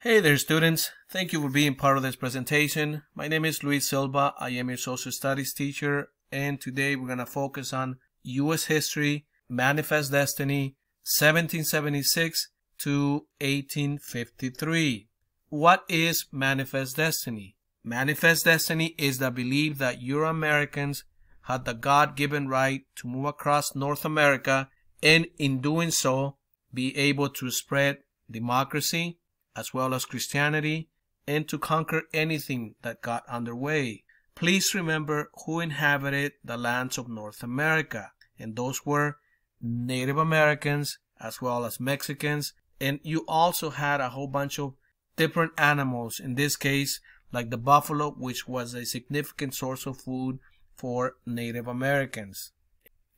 Hey there, students. Thank you for being part of this presentation. My name is Luis Silva. I am your social studies teacher, and today we're going to focus on U.S. history, Manifest Destiny, 1776 to 1853. What is Manifest Destiny? Manifest Destiny is the belief that Euro-Americans had the God-given right to move across North America and in doing so be able to spread democracy as well as Christianity and to conquer anything that got underway. Please remember who inhabited the lands of North America, and those were Native Americans as well as Mexicans, and you also had a whole bunch of different animals, in this case like the buffalo, which was a significant source of food for Native Americans.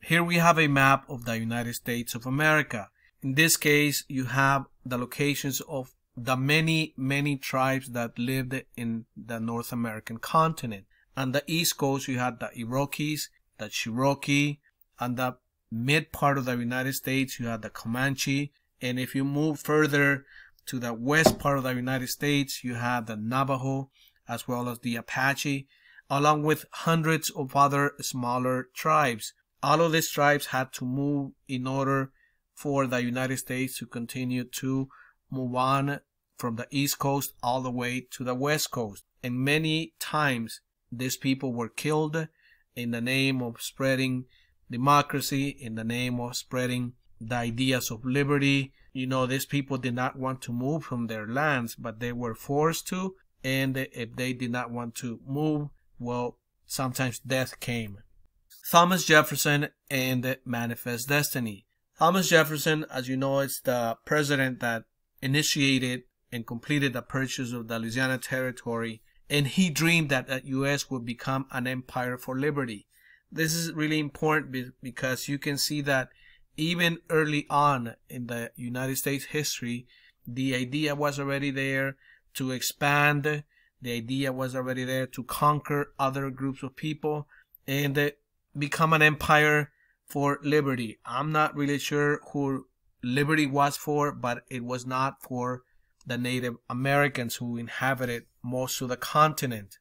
Here we have a map of the United States of America. In this case, you have the locations of the many tribes that lived in the North American continent. On the East Coast, you had the Iroquois, the Cherokee. On the mid part of the United States, you had the Comanche. And if you move further to the west part of the United States, you had the Navajo as well as the Apache, along with hundreds of other smaller tribes. All of these tribes had to move in order for the United States to continue to move on from the East Coast all the way to the West Coast. And many times these people were killed in the name of spreading democracy, in the name of spreading the ideas of liberty. You know, these people did not want to move from their lands, but they were forced to, and if they did not want to move, well, sometimes death came. Thomas Jefferson and Manifest Destiny. Thomas Jefferson, as you know, is the president that initiated and completed the purchase of the Louisiana Territory, and he dreamed that the U.S. would become an empire for liberty. This is really important because you can see that even early on in the United States history, the idea was already there to expand. The idea was already there to conquer other groups of people and become an empire for liberty. I'm not really sure who liberty was for, but it was not for the Native Americans who inhabited most of the continent.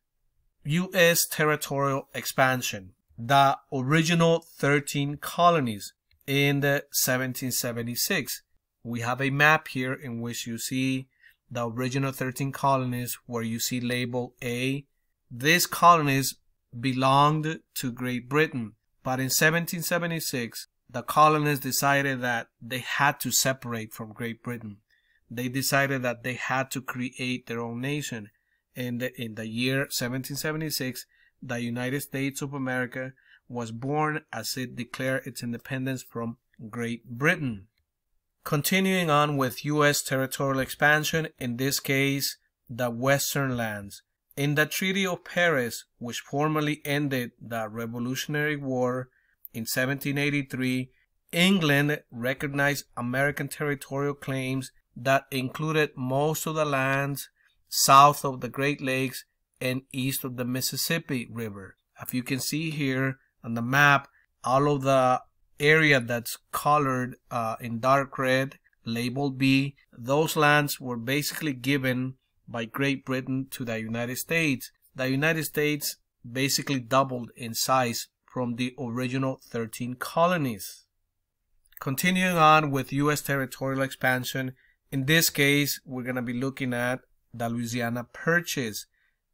U.S. Territorial Expansion. The original 13 colonies in the 1776. We have a map here in which you see the original 13 colonies where you see label A. These colonies belonged to Great Britain, but in 1776 the colonists decided that they had to separate from Great Britain. They decided that they had to create their own nation. And in the year 1776, the United States of America was born as it declared its independence from Great Britain. Continuing on with U.S. territorial expansion, in this case, the Western lands. In the Treaty of Paris, which formally ended the Revolutionary War in 1783, England recognized American territorial claims that included most of the lands south of the Great Lakes and east of the Mississippi River. As you can see here on the map, all of the area that's colored in dark red, labeled B, those lands were basically given by Great Britain to the United States. The United States basically doubled in size from the original 13 colonies. Continuing on with U.S. territorial expansion, in this case, we're going to be looking at the Louisiana Purchase.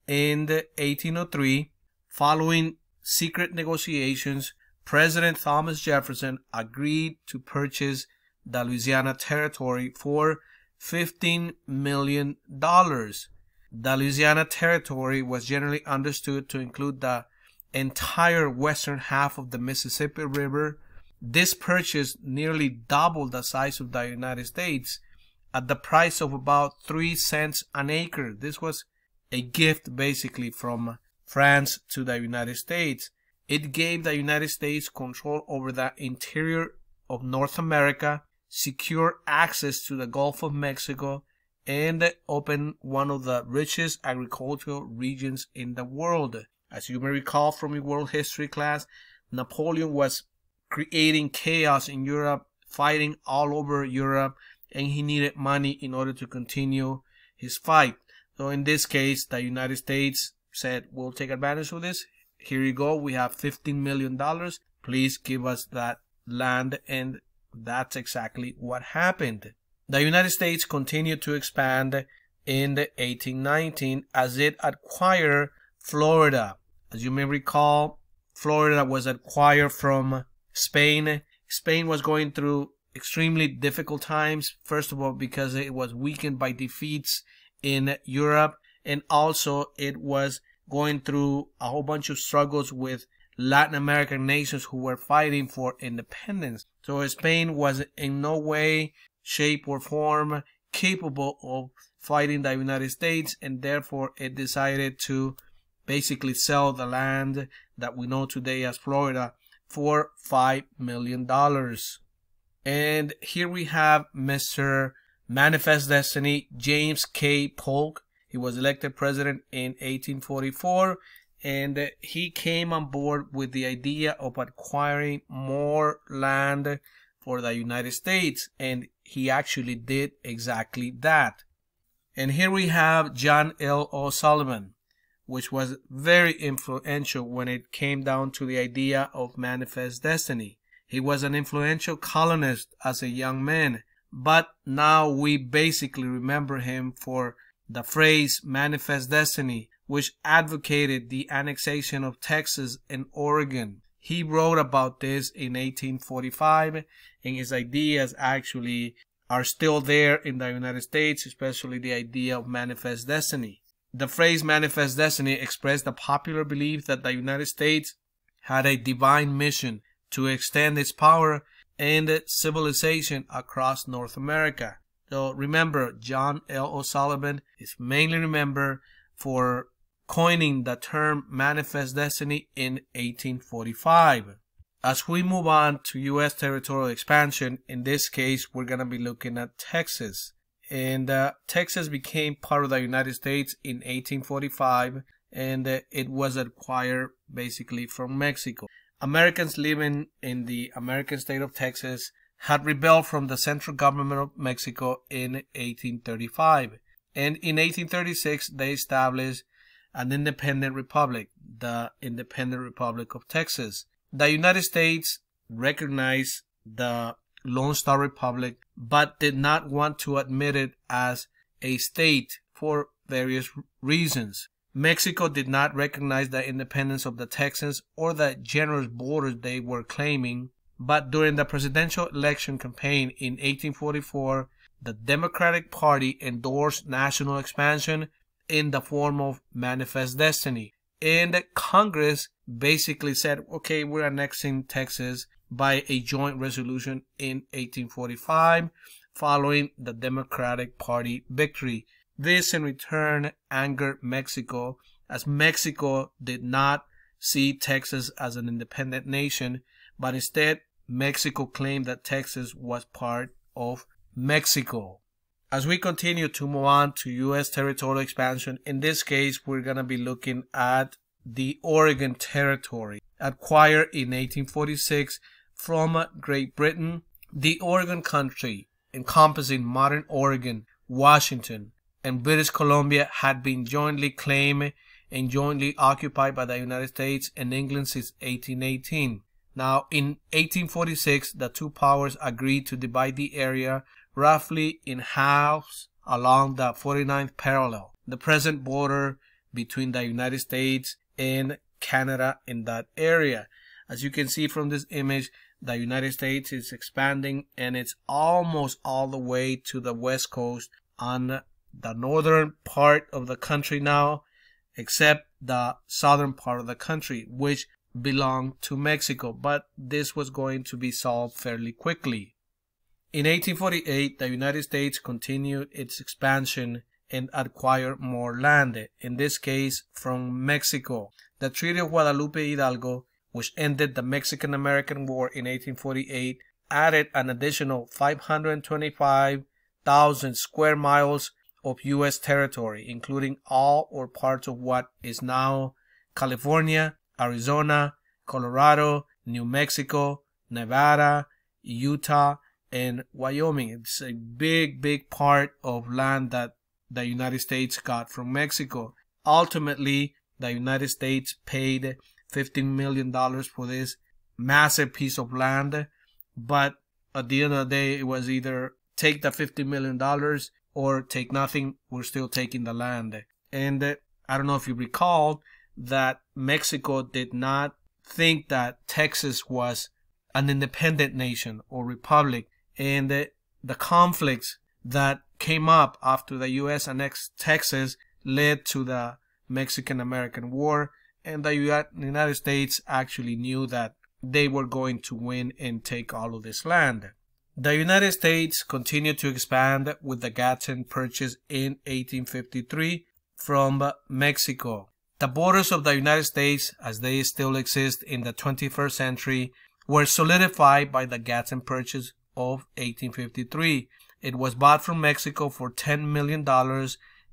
In 1803, following secret negotiations, President Thomas Jefferson agreed to purchase the Louisiana Territory for $15 million. The Louisiana Territory was generally understood to include the entire western half of the Mississippi River. This purchase nearly doubled the size of the United States at the price of about 3 cents an acre. This was a gift basically from France to the United States. It gave the United States control over the interior of North America, secure access to the Gulf of Mexico, and opened one of the richest agricultural regions in the world. As you may recall from your world history class, Napoleon was creating chaos in Europe, fighting all over Europe, and he needed money in order to continue his fight. So in this case, the United States said, we'll take advantage of this. Here you go. We have $15 million. Please give us that land. And that's exactly what happened. The United States continued to expand in the 1819 as it acquired Florida. As you may recall, Florida was acquired from Spain. Spain was going through extremely difficult times. First of all, because it was weakened by defeats in Europe, and also it was going through a whole bunch of struggles with Latin American nations who were fighting for independence. So Spain was in no way, shape, or form capable of fighting the United States, and therefore it decided to basically sell the land that we know today as Florida for $5 million. And here we have Mr. Manifest Destiny, James K. Polk. He was elected president in 1844, and he came on board with the idea of acquiring more land for the United States, and he actually did exactly that. And here we have John L Sullivan, which was very influential when it came down to the idea of Manifest Destiny. He was an influential colonist as a young man, but now we basically remember him for the phrase Manifest Destiny, which advocated the annexation of Texas and Oregon. He wrote about this in 1845, and his ideas actually are still there in the United States, especially the idea of Manifest Destiny. The phrase Manifest Destiny expressed the popular belief that the United States had a divine mission to extend its power and civilization across North America. So remember, John L. Sullivan is mainly remembered for coining the term Manifest Destiny in 1845. As we move on to U.S. territorial expansion, in this case, we're going to be looking at Texas. And Texas became part of the United States in 1845, and it was acquired basically from Mexico. Americans living in the American state of Texas had rebelled from the central government of Mexico in 1835. And in 1836, they established an independent republic, the Independent Republic of Texas. The United States recognized the Lone Star Republic, but did not want to admit it as a state for various reasons. Mexico did not recognize the independence of the Texans or the generous borders they were claiming, but during the presidential election campaign in 1844, the Democratic Party endorsed national expansion in the form of Manifest Destiny. And Congress basically said, okay, we're annexing Texas by a joint resolution in 1845 following the Democratic Party victory. This in return angered Mexico, as Mexico did not see Texas as an independent nation, but instead Mexico claimed that Texas was part of Mexico. As we continue to move on to U.S. territorial expansion, in this case we're going to be looking at the Oregon Territory, acquired in 1846 from Great Britain. The Oregon Country, encompassing modern Oregon, Washington, and British Columbia, had been jointly claimed and jointly occupied by the United States and England since 1818. Now, in 1846, the two powers agreed to divide the area roughly in halves along the 49th parallel, the present border between the United States and Canada in that area. As you can see from this image, the United States is expanding, and it's almost all the way to the west coast on the northern part of the country now, except the southern part of the country, which belonged to Mexico, but this was going to be solved fairly quickly. In 1848, the United States continued its expansion and acquired more land, in this case from Mexico. The Treaty of Guadalupe Hidalgo, which ended the Mexican-American War in 1848, added an additional 525,000 square miles of U.S. territory, including all or parts of what is now California, Arizona, Colorado, New Mexico, Nevada, Utah, and Wyoming. It's a big part of land that the United States got from Mexico. Ultimately, the United States paid $15 million for this massive piece of land, but at the end of the day, it was either take the $50 million or take nothing. We're still taking the land. And I don't know if you recall that Mexico did not think that Texas was an independent nation or republic, and the conflicts that came up after the U.S. annexed Texas led to the Mexican-American War, and the United States actually knew that they were going to win and take all of this land. The United States continued to expand with the Gatson Purchase in 1853 from Mexico. The borders of the United States, as they still exist in the 21st century, were solidified by the Gatson Purchase of 1853. It was bought from Mexico for $10 million.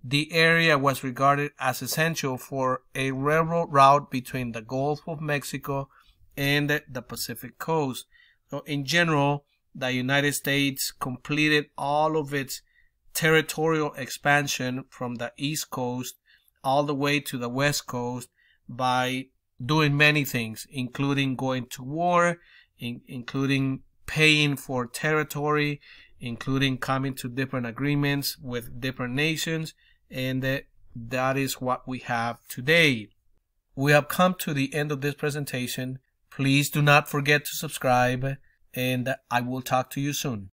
The area was regarded as essential for a railroad route between the Gulf of Mexico and the Pacific coast. So in general, the United States completed all of its territorial expansion from the East Coast all the way to the West Coast by doing many things, including going to war, including paying for territory, including coming to different agreements with different nations, and that is what we have today. We have come to the end of this presentation. Please do not forget to subscribe, and I will talk to you soon.